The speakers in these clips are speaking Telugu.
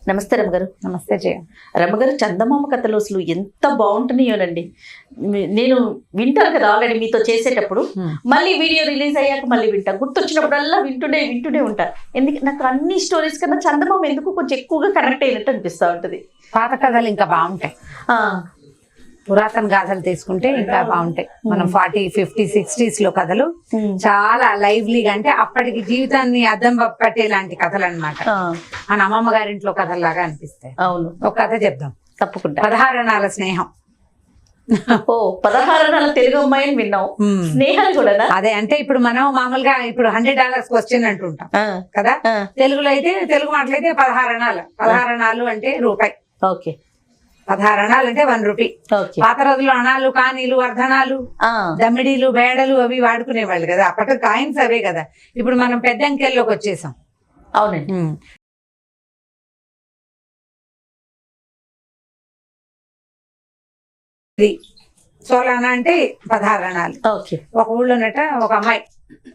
నమస్తే రమ్మగారు. నమస్తే జయ. రమ్మగారు, చందమామ కథలు అసలు ఎంత బాగుంటున్నాయోనండి. నేను వింటాను కదా ఆల్రెడీ మీతో చేసేటప్పుడు, మళ్ళీ వీడియో రిలీజ్ అయ్యాక మళ్ళీ వింటా, గుర్తొచ్చినప్పుడల్లా వింటూనే ఉంటా. ఎందుకు నాకు అన్ని స్టోరీస్ కన్నా చందమామ ఎందుకు కొంచెం ఎక్కువగా కనెక్ట్ అయినట్టు అనిపిస్తూ ఉంటుంది. పాత కథలు ఇంకా బాగుంటాయి, పురాతన గాథలు తీసుకుంటే ఇంకా బాగుంటాయి. మనం 40, 50, 60s లో కథలు చాలా లైవ్లీగా, అంటే అప్పటికి జీవితాన్ని అద్దం పట్టేలాంటి కథలు అనమాట. మన అమ్మమ్మ గారింట్లో కథల్లాగా అనిపిస్తాయి. అవును, ఒక కథ చెప్దాం తప్పకుండా. 16 అణాల స్నేహం. ఓ, 16 అణాల తెలుగు అమ్మాయిని విన్నాం, స్నేహం కూడా అదే. అంటే ఇప్పుడు మనం మామూలుగా ఇప్పుడు $100 క్వశ్చన్ అంటుంటాం కదా, తెలుగులో అయితే, తెలుగు మాటలైతే 16 అణాలు. 16 అణాలు అంటే రూపాయి. ఓకే, 16 అణాలు అంటే 1 రూపీ. పాత రోజుల్లో అణాలు, కానీలు, అర్ధనాలు, దమ్మిడీలు, బేడలు అవి వాడుకునేవాళ్ళు కదా. అప్పటి కాయిన్స్ అవే కదా. ఇప్పుడు మనం పెద్ద అంకెల్లోకి వచ్చేసాం. అవునండి. సోలానా అంటే 16 అణాలు. ఒక ఊళ్ళోనట ఒక అమ్మాయి,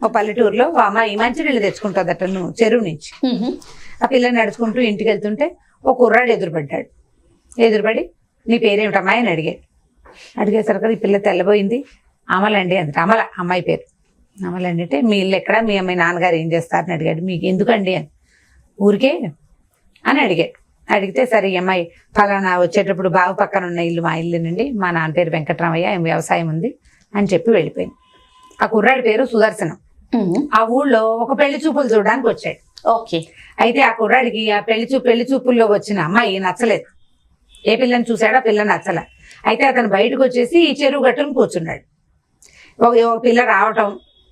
ఒక పల్లెటూరులో ఒక అమ్మాయి మంచినీళ్ళు తెచ్చుకుంటుందట చెరువు నుంచి. ఆ పిల్లని నడుచుకుంటూ ఇంటికి వెళ్తుంటే ఒక కుర్రాడు ఎదురుపడి నీ పేరేమిటమ్మా అని అడిగాడు. అడిగేసరికి ఈ పిల్ల తెల్లబోయింది. అమలండి అంత. అమ్మాయి పేరు అమలండి. అంటే మీ ఇల్లు ఎక్కడ, మీ నాన్నగారు ఏం చేస్తారని అడిగాడు. మీకు ఎందుకండి అని. ఊరికే అని అడిగాడు. అడిగితే సరే ఈ అమ్మాయి ఫలానా వచ్చేటప్పుడు బావి పక్కన ఉన్న ఇల్లు మా ఇల్లునండి, మా నాన్న పేరు వెంకట్రామయ్య, వ్యవసాయం ఉంది అని చెప్పి వెళ్ళిపోయింది. ఆ కుర్రాడి పేరు సుదర్శనం. ఆ ఊళ్ళో ఒక పెళ్లి చూపులు చూడడానికి వచ్చాడు. ఓకే. అయితే ఆ కుర్రాడికి ఆ పెళ్లి చూపుల్లో వచ్చిన అమ్మాయి నచ్చలేదు. ఏ పిల్లని చూశాడో ఆ పిల్ల నచ్చలే. అయితే అతను బయటకు వచ్చేసి ఈ చెరువు గట్టును కూర్చున్నాడు. ఒక పిల్ల రావటం,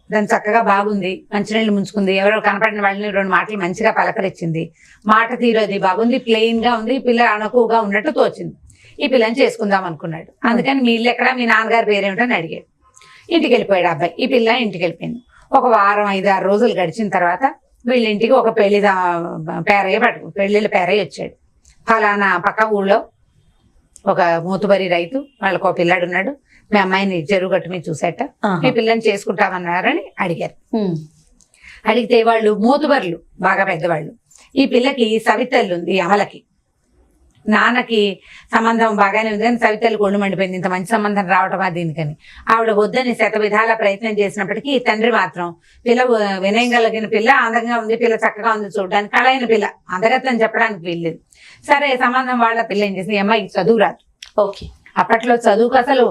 దాన్ని చక్కగా బాగుంది, మంచినీళ్ళు ముంచుకుంది, ఎవరో కనపడిన వాళ్ళని 2 మాటలు మంచిగా పలకరించింది, మాట తీరు అది బాగుంది, ప్లెయిన్ గా ఉంది, పిల్ల అణకువగా ఉన్నట్టు తోచింది. ఈ పిల్లని చేసుకుందాం అనుకున్నాడు. అందుకని మీ ఇల్లు ఎక్కడ, మీ నాన్నగారి పేరేమిటని అడిగాడు. ఇంటికి వెళ్ళిపోయాడు అబ్బాయి. ఈ పిల్ల ఇంటికి వెళ్ళిపోయింది. ఒక వారం 5-6 రోజులు గడిచిన తర్వాత వీళ్ళ ఇంటికి ఒక పెళ్లిళ్ళ పేరయ్య వచ్చాడు. ఫలానా పక్క ఊళ్ళో ఒక మూతుబరి రైతు, వాళ్ళకు ఒక పిల్లాడు ఉన్నాడు, మీ అమ్మాయిని చెరువు గట్టు మీద చూసేట, మీ పిల్లని చేసుకుంటామన్నారని అడిగారు. అడిగితే వాళ్ళు మూతుబరులు, బాగా పెద్దవాళ్ళు. ఈ పిల్లకి సవితల్లు ఉంది, అమలకి. నాన్నకి సంబంధం బాగానే ఉంది కానీ సవితల్లి ఒళ్ళు మండిపోయింది, ఇంత మంచి సంబంధం రావటమా దీనికని. ఆవిడ వద్దని శతవిధాల ప్రయత్నం చేసినప్పటికీ తండ్రి మాత్రం పిల్ల వినయం కలిగిన పిల్ల, అందంగా ఉంది పిల్ల, చక్కగా ఉంది చూడడానికి, కళైన పిల్ల, అందగత్తని చెప్పడానికి వీల్లేదు. సరే సంబంధం వాళ్ళ పిల్ల ఏం చేసింది, అమ్మాయికి చదువు రాదు. ఓకే. అప్పట్లో చదువుకు అసలు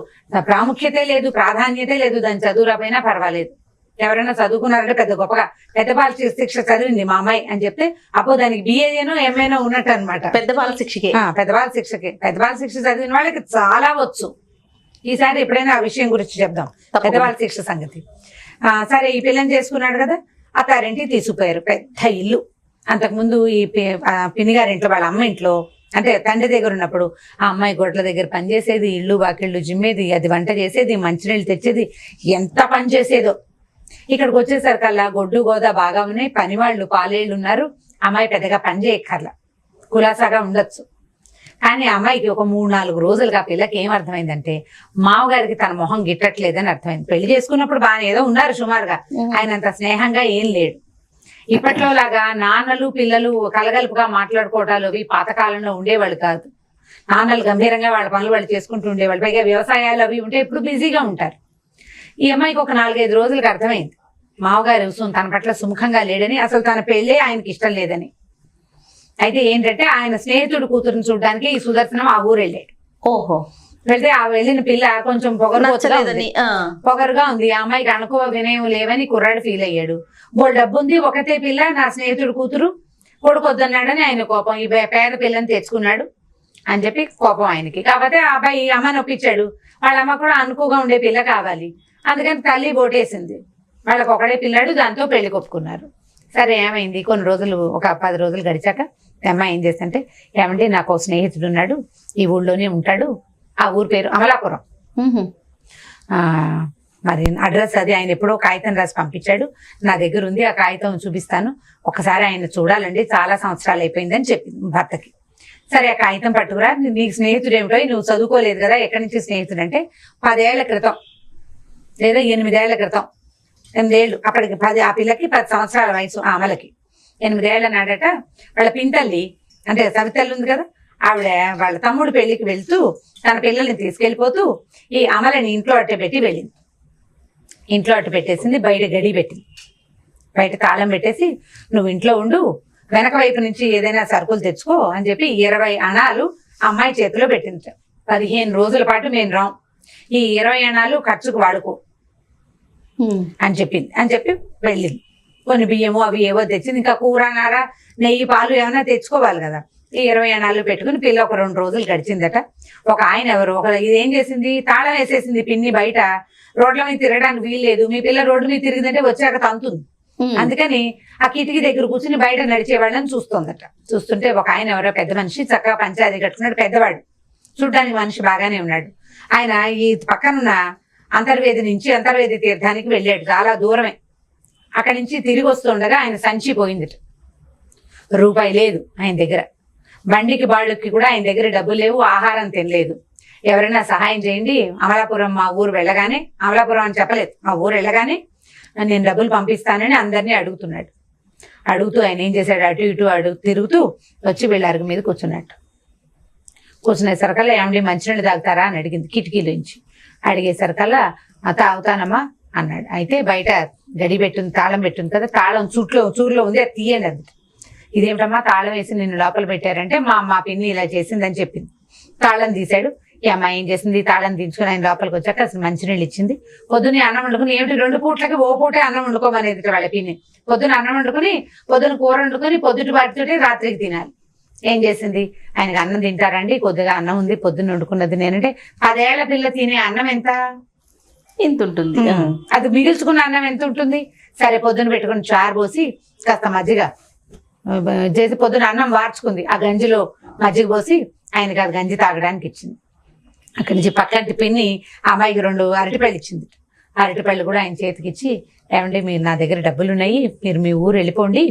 ప్రాముఖ్యతే లేదు, ప్రాధాన్యతే లేదు. దాని చదువు రాపోయినా పర్వాలేదు, ఎవరైనా చదువుకున్నారంటే పెద్ద గొప్పగా పెద్ద బాల శిక్ష చదివింది మా అమ్మాయి అని చెప్తే అప్పుడు దానికి BAనో MAనో ఉన్నట్టు అనమాట. పెద్ద బాల శిక్షకి పెద్ద బాల శిక్ష చదివిన వాళ్ళకి చాలా వచ్చు. ఈసారి ఎప్పుడైనా ఆ విషయం గురించి చెప్దాం, పెద్ద బాల శిక్ష సంగతి. సరే ఈ పిల్లని చేసుకున్నాడు కదా, అత్తారింటికి తీసుకుపోయారు. పెద్ద ఇల్లు. అంతకుముందు ఈ పిన్నిగారింట్లో, వాళ్ళ అమ్మ ఇంట్లో, అంటే తండ్రి దగ్గర ఉన్నప్పుడు ఆ అమ్మాయి గొడ్ల దగ్గర పనిచేసేది, ఇళ్ళు వాకిళ్ళు జిమ్మేది, అది వంట చేసేది, మంచినీళ్ళు తెచ్చేది, ఎంత పని చేసేదో. ఇక్కడికి వచ్చేసరికల్లా గొడ్డు గోదా బాగా ఉన్నాయి, పనివాళ్ళు పాలేళ్ళు ఉన్నారు. అమ్మాయి పెద్దగా పని చేయక్కర్లా, కులాసాగా ఉండొచ్చు. కానీ అమ్మాయికి ఒక 3-4 రోజులుగా ఆ పిల్లకి ఏం అర్థమైందంటే, మామగారికి తన మొహం గిట్టట్లేదని అర్థమైంది. పెళ్లి చేసుకున్నప్పుడు బాగా ఏదో ఉన్నారు సుమారుగా, ఆయన అంత స్నేహంగా ఏం లేడు. ఇప్పట్లో లాగా నాన్నలు పిల్లలు కలగలుపుగా మాట్లాడుకోవటాలు అవి పాతకాలంలో ఉండేవాళ్ళు కాదు. నాన్నలు గంభీరంగా వాళ్ళ పనులు వాళ్ళు చేసుకుంటూ ఉండేవాళ్ళు. పైగా వ్యవసాయాలు అవి ఉంటే ఎప్పుడు బిజీగా ఉంటారు. ఈ అమ్మాయికి ఒక 4-5 రోజులకు అర్థమైంది, మామగారు తన పట్ల సుముఖంగా లేడని, అసలు తన పెళ్ళే ఆయనకి ఇష్టం లేదని. అయితే ఏంటంటే ఆయన స్నేహితుడు కూతురుని చూడడానికి ఈ సుదర్శనం ఆ ఊరు వెళ్ళాడు. ఓహో. వెళ్తే ఆ వెళ్ళిన పిల్ల కొంచెం పొగరుగా ఉంది. ఆ అమ్మాయికి అనుకో వినయం లేవని కుర్రాడు ఫీల్ అయ్యాడు. డబ్బు ఉంది, ఒకతే పిల్ల, నా స్నేహితుడు కూతురు, కొడుకొద్దన్నాడని ఆయన కోపం. ఈ పేద పిల్లని తెచ్చుకున్నాడు అని చెప్పి కోపం ఆయనకి. కాకపోతే ఆ అబ్బాయి అమ్మని ఒప్పించాడు. వాళ్ళ అమ్మ కూడా అనుకుగా ఉండే పిల్ల కావాలి, అందుకని తల్లి ఓటేసింది. వాళ్ళకి ఒకడే పిల్లాడు, దాంతో పెళ్లి కొప్పుకున్నారు. సరే ఏమైంది, కొన్ని రోజులు, ఒక 10 రోజులు గడిచాక అమ్మాయి ఏం చేస్తుంటే, ఏమంటే నాకు ఒక స్నేహితుడు ఉన్నాడు, ఈ ఊళ్ళోనే ఉంటాడు, ఆ ఊరి పేరు అమలాపురం, మరి అడ్రస్ అది ఆయన ఎప్పుడో కాగితం రాసి పంపించాడు, నా దగ్గర ఉంది, ఆ కాగితం చూపిస్తాను, ఒకసారి ఆయన చూడాలండి, చాలా సంవత్సరాలు అయిపోయిందని చెప్పింది భర్తకి. సరే ఆ కాగితం పట్టుకురా, నీకు స్నేహితుడు ఏమిటో, నువ్వు చదువుకోలేదు కదా, ఎక్కడి నుంచి స్నేహితుడు అంటే 10 ఏళ్ల క్రితం లేదా 8 ఏళ్ల క్రితం, 8 ఏళ్ళు, అప్పటికి 10, ఆ పిల్లకి 10 సంవత్సరాల వయసు, ఆ అమలకి 8 ఏళ్ల నాడట. వాళ్ళ పింతల్లి అంటే సవితల్లి ఉంది కదా, ఆవిడ వాళ్ళ తమ్ముడు పెళ్లికి వెళ్తూ తన పిల్లల్ని తీసుకెళ్లిపోతూ ఈ అమలని ఇంట్లో అట్టే పెట్టి వెళ్ళింది. ఇంట్లో అట్టు పెట్టేసింది, బయట గడి పెట్టింది, బయట తాళం పెట్టేసి నువ్వు ఇంట్లో ఉండు, వెనక వైపు నుంచి ఏదైనా సరుకులు తెచ్చుకో అని చెప్పి 20 అణాలు అమ్మాయి చేతిలో పెట్టింది. 15 రోజుల పాటు మేము రాం, ఈ 20 అణాలు ఖర్చుకు వాడుకో అని చెప్పింది. అని చెప్పి వెళ్ళింది. కొన్ని బియ్యము అవి ఏవో తెచ్చింది, ఇంకా కూర నార నెయ్యి పాలు ఏమైనా తెచ్చుకోవాలి కదా. ఈ 20 అణాలు పెట్టుకుని పిల్ల ఒక 2 రోజులు గడిచిందట. ఒక ఆయన ఎవరు ఇదేం చేసింది, తాళం వేసేసింది పిన్ని, బయట రోడ్ల మీద తిరగడానికి వీల్లేదు, మీ పిల్ల రోడ్డు మీద తిరిగిందంటే వచ్చాక తంతుంది. అందుకని ఆ కిటికీ దగ్గర కూర్చుని బయట నడిచే వాళ్ళని చూస్తుందట. చూస్తుంటే ఒక ఆయన ఎవరో పెద్ద మనిషి చక్కగా పంచాయతీ కట్టుకున్నాడు, పెద్దవాడు, చూడ్డానికి మనిషి బాగానే ఉన్నాడు. ఆయన ఈ పక్కనున్న అంతర్వేది తీర్థానికి వెళ్ళాడు, చాలా దూరమే. అక్కడి నుంచి తిరిగి వస్తుండగా ఆయన సంచి పోయిందట, రూపాయి లేదు ఆయన దగ్గర, బండికి బాళ్ళకి కూడా ఆయన దగ్గర డబ్బులు లేవు, ఆహారం తినలేదు. ఎవరైనా సహాయం చేయండి, అమలాపురం మా ఊరు వెళ్ళగానే, అమలాపురం అని చెప్పలేదు, మా ఊరు వెళ్ళగానే నేను డబ్బులు పంపిస్తానని అందరినీ అడుగుతున్నాడు. అడుగుతూ ఆయన ఏం చేశాడు, అటు ఇటు తిరుగుతూ వచ్చి వీళ్ళ అరుగు మీద కూర్చున్నట్టు. కూర్చునేసరికల్లా ఏమండి మంచినీళ్ళు తాగుతారా అని అడిగింది కిటికీలోంచి. అడిగేసరికల్లా తాగుతానమ్మా అన్నాడు. అయితే బయట గడి పెట్టుంది, తాళం పెట్టుంది కదా, తాళం చూరులో ఉంది, అది తీయండి అంది. ఇదేమిటమ్మా తాళం వేసి నిన్ను లోపల పెట్టారంటే మా పిన్ని ఇలా చేసిందని చెప్పింది. తాళం తీశాడు. ఈ అమ్మాయి ఏం చేసింది, తాళం దించుకుని ఆయన లోపలికి వచ్చాక అసలు మంచినీళ్ళు ఇచ్చింది. పొద్దున్నే అన్నం వండుకుని, ఏమిటి 2 పూట్లకి ఓ పూటే అన్నం వండుకోమనేది వాళ్ళ పిన్ని. పొద్దున అన్నం వండుకుని, పొద్దున కూర వండుకొని, పొద్దుటి వాటితోటి రాత్రికి తినాలి. ఏం చేసింది, ఆయనకి అన్నం తింటారండి, కొద్దిగా అన్నం ఉంది పొద్దున్న వండుకున్నది నేనంటే, 10 ఏళ్ల పిల్ల తినే అన్నం ఎంత ఉంటుంది, అది మిగిల్చుకున్న అన్నం ఎంత ఉంటుంది. సరే పొద్దున పెట్టుకుని చారు పోసి కాస్త మజ్జిగ చేసి పొద్దున అన్నం వార్చుకుంది, ఆ గంజిలో మజ్జిగ పోసి ఆయనకి అది గంజి తాగడానికి ఇచ్చింది. అక్కడి నుంచి పక్కంటి పిన్ని అమ్మాయికి 2 అరటిపళ్ళు ఇచ్చింది. అరటిపళ్ళు కూడా ఆయన చేతికి ఇచ్చి, ఏమండి మీరు నా దగ్గర డబ్బులు ఉన్నాయి, మీరు మీ ఊరు వెళ్ళిపోండి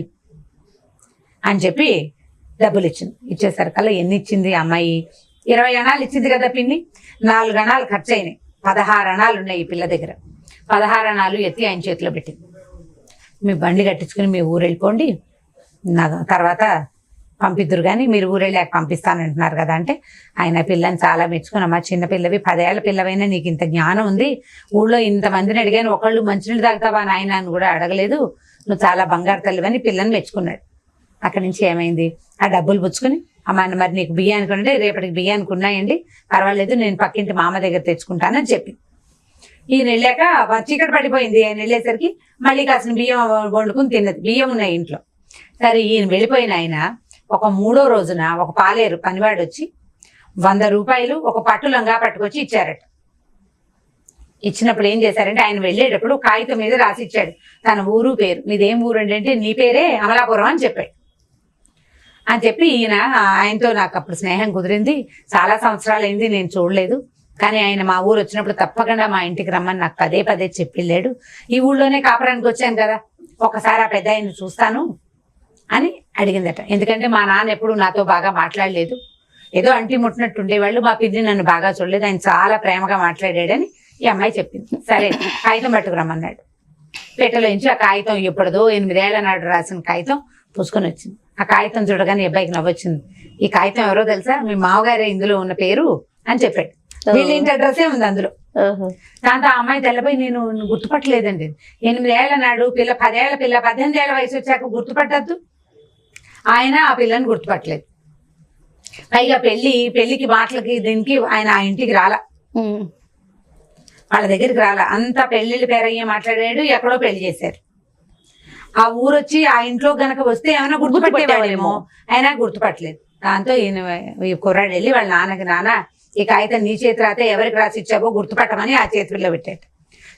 అని చెప్పి డబ్బులు ఇచ్చింది. ఇచ్చేసరికల్లా ఎన్ని ఇచ్చింది అమ్మాయి, 20 అణాలు ఇచ్చింది కదా పిన్ని, 4 అణాలు ఖర్చు అయినాయి, 16 అణాలు ఉన్నాయి ఈ పిల్ల దగ్గర. 16 అణాలు ఎత్తి ఆయన చేతిలో పెట్టింది. మీ బండి కట్టించుకుని మీ ఊరు వెళ్ళిపోండి, నాకు తర్వాత పంపిద్దురు కానీ మీరు ఊరెళ్ళాక పంపిస్తానంటున్నారు కదా అంటే, ఆయన పిల్లని చాలా మెచ్చుకున్నమ్మా, చిన్నపిల్లవి 10 ఏళ్ల పిల్లవైనా నీకు ఇంత జ్ఞానం ఉంది, ఊళ్ళో ఇంతమందిని అడిగాను, ఒకళ్ళు మంచినీళ్ళు తాగుతావా నాయన అని కూడా అడగలేదు, నువ్వు చాలా బంగారు తల్లివని పిల్లని మెచ్చుకున్నాడు. అక్కడి నుంచి ఏమైంది, ఆ డబ్బులు పుచ్చుకుని, అమ్మ మరి నీకు బియ్యానికి ఉంటే రేపటికి బియ్యానికి ఉన్నాయండి, పర్వాలేదు నేను పక్కింటి మామ దగ్గర తెచ్చుకుంటానని చెప్పి ఈయన వెళ్ళాక చీకటి పడిపోయింది. ఆయన వెళ్ళేసరికి మళ్ళీ కాసిన బియ్యం వండుకుని తిన్నది, బియ్యం ఉన్నాయి ఇంట్లో. సరే ఈయన వెళ్ళిపోయిన ఆయన ఒక 3వ రోజున ఒక పాలేరు పనివాడు వచ్చి 100 రూపాయలు ఒక పట్టు లంగా పట్టుకొచ్చి ఇచ్చారట. ఇచ్చినప్పుడు ఏం చేశారంటే, ఆయన వెళ్ళేటప్పుడు కాగితం మీద రాసి ఇచ్చాడు తన ఊరు పేరు. మీదేం ఊరు అంటే, నీ పేరే అమలాపురం అని చెప్పాడు. అని చెప్పి ఈయన, ఆయనతో నాకు అప్పుడు స్నేహం కుదిరింది, చాలా సంవత్సరాలు అయింది నేను చూడలేదు, కానీ ఆయన మా ఊరు వచ్చినప్పుడు తప్పకుండా మా ఇంటికి రమ్మని నాకు పదే చెప్పి వెళ్ళాడు. ఈ ఊళ్ళోనే కాపురానికి వచ్చాను కదా, ఒకసారి ఆ పెద్ద ఆయన్ని చూస్తాను అని అడిగిందట. ఎందుకంటే మా నాన్న ఎప్పుడు నాతో బాగా మాట్లాడలేదు, ఏదో అంటి ముట్టినట్టు ఉండేవాళ్ళు, మా పిన్ని నన్ను బాగా చూడలేదు, ఆయన చాలా ప్రేమగా మాట్లాడాడని ఈ అమ్మాయి చెప్పింది. సరే కాగితం పట్టుకురమ్మన్నాడు. పెట్టెలోంచి ఆ కాగితం ఎప్పుడుదో 8 ఏళ్ల నాడు రాసిన కాగితం పుసుకొని వచ్చింది. ఆ కాగితం చూడగానే అబ్బాయికి నవ్వొచ్చింది. ఈ కాగితం ఎవరో తెలుసా, మీ మామగారే ఇందులో ఉన్న పేరు అని చెప్పాడు. వీళ్ళ ఇంటి అడ్రస్సే ఉంది అందులో. దాంతో ఆ అమ్మాయి తెల్లపోయి, నేను గుర్తుపట్టలేదండి, 8 ఏళ్ల నాడు పిల్ల, 10 ఏళ్ల పిల్ల, 18 ఏళ్ల వయసు వచ్చాక గుర్తుపట్టద్దు. ఆయన ఆ పిల్లని గుర్తుపట్టలేదు. పైగా పెళ్లికి మాటలకి దీనికి ఆయన ఆ ఇంటికి రాలా, వాళ్ళ దగ్గరికి రాలా, అంతా పెళ్లిళ్ళు పేరయ్యే మాట్లాడాడు, ఎక్కడో పెళ్లి చేశారు. ఆ ఊరు వచ్చి ఆ ఇంట్లో గనక వస్తే ఏమైనా గుర్తుపట్టేవాడేమో, అయినా గుర్తుపట్టలేదు. దాంతో ఈయన కుర్రాడు వెళ్ళి వాళ్ళ నాన్నకి, నాన్న ఈ కాగితం నీ చేతి రాతే ఎవరికి రాసి ఇచ్చావో గుర్తుపట్టమని ఆ చేతిలో పెట్టాడు.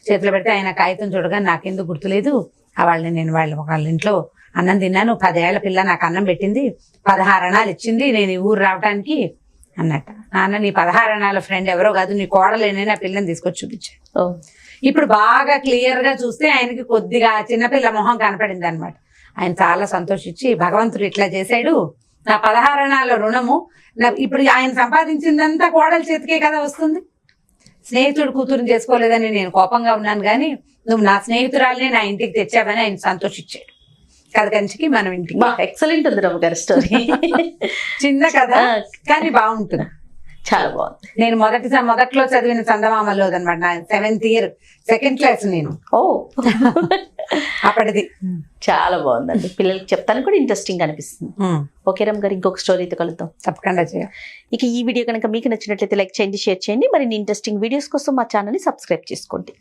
చేతిలో పెడితే ఆయన కాగితం చూడగా నాకెందుకు గుర్తులేదు, నేను వాళ్ళ ఇంట్లో అన్నం తిన్నాను, 10 ఏళ్ల పిల్ల నాకు అన్నం పెట్టింది, 16 అణాలు ఇచ్చింది నేను ఈ ఊరు రావడానికి అన్నట్ట. నాన్న నీ 16 అణాల ఫ్రెండ్ ఎవరో కాదు, నీ కోడలేనే నా పిల్లని తీసుకొచ్చి చూపించాడు. ఇప్పుడు బాగా క్లియర్ గా చూస్తే ఆయనకి కొద్దిగా చిన్నపిల్ల మొహం కనపడింది అనమాట. ఆయన చాలా సంతోషించి, భగవంతుడు ఇట్లా చేశాడు, నా 16 అణాల రుణము, ఇప్పుడు ఆయన సంపాదించిందంతా కోడల చేతికే కదా వస్తుంది. స్నేహితుడు కూతురుని చేసుకోలేదని నేను కోపంగా ఉన్నాను, కానీ నువ్వు నా స్నేహితురాలనే నా ఇంటికి తెచ్చావని ఆయన సంతోషించాడు. కథ కంచికి మనం ఇంటికి. ఎక్సలెంట్ ఉంది రమ్మగారి స్టోరీ. చిన్న కథ కానీ బాగుంటుంది. చాలా బాగుంది. నేను మొదట్లో చదివిన చందమామలో అనమాట, నా 7th year 2nd class నేను. ఓ అప్పటిది. చాలా బాగుందండి. పిల్లలకి చెప్తాను కూడా ఇంట్రెస్టింగ్ అనిపిస్తుంది. ఓకే రమ్ గారు, ఇంకొక స్టోరీతో కలుద్దాం. తప్పకుండా చేయాలి. ఇక ఈ వీడియో కనుక మీకు నచ్చినట్లయితే లైక్ చేయండి, షేర్ చేయండి. మరిన్ని ఇంట్రెస్టింగ్ వీడియోస్ కోసం మా ఛానల్ని సబ్స్క్రైబ్ చేసుకోండి.